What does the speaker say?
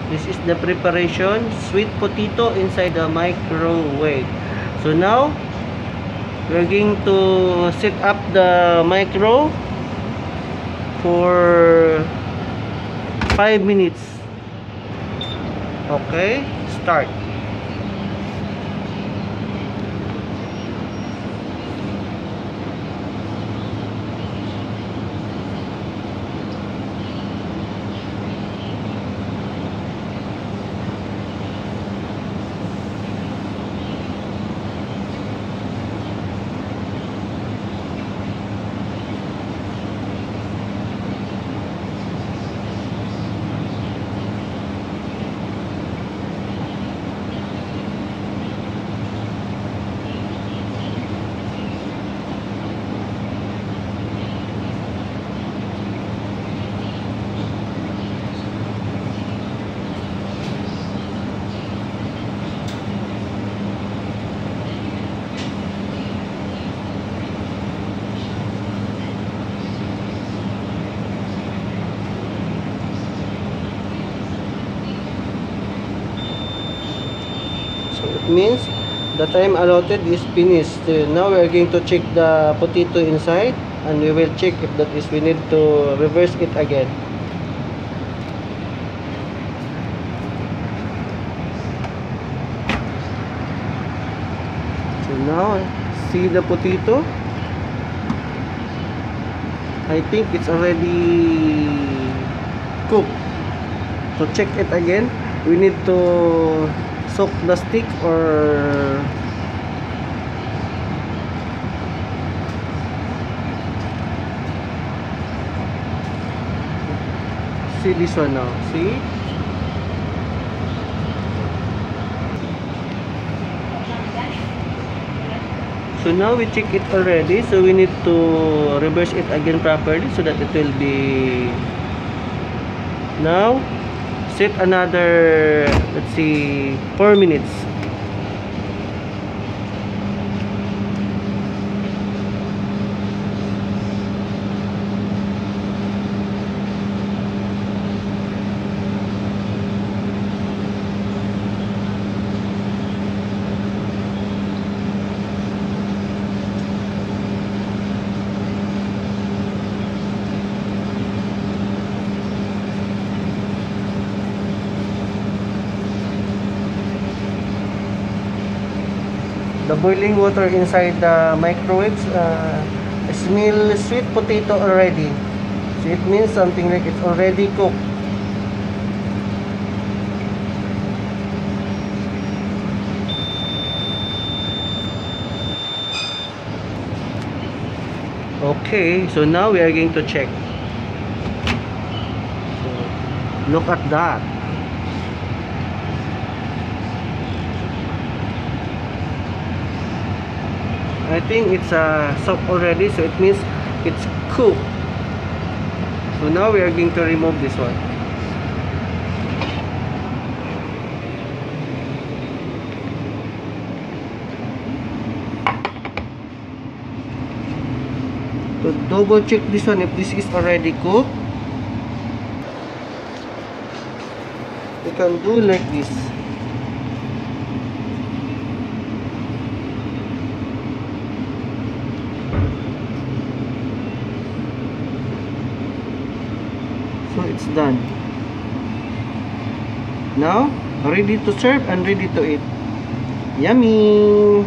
This is the preparation, sweet potato inside the microwave. So now we're going to set up the micro for 5 minutes. Okay, start. Means the time allotted is finished. Now we are going to check the potato inside, and we will check if that is we need to reverse it again. So now see the potato. I think it's already cooked. To check it again, we need to soak the stick or see this one now. See? So now we check it already, so we need to reverse it again properly so that it will be. Now set another, let's see, 4 minutes. The boiling water inside the microwaves smell sweet potato already. So it means something like it's already cooked. Okay, so now we are going to check. So look at that. I think it's soft already, so it means it's cooked. So now we are going to remove this one. To double check this one if this is already cooked, you can do like this. So it's done. Now ready to serve and ready to eat. Yummy!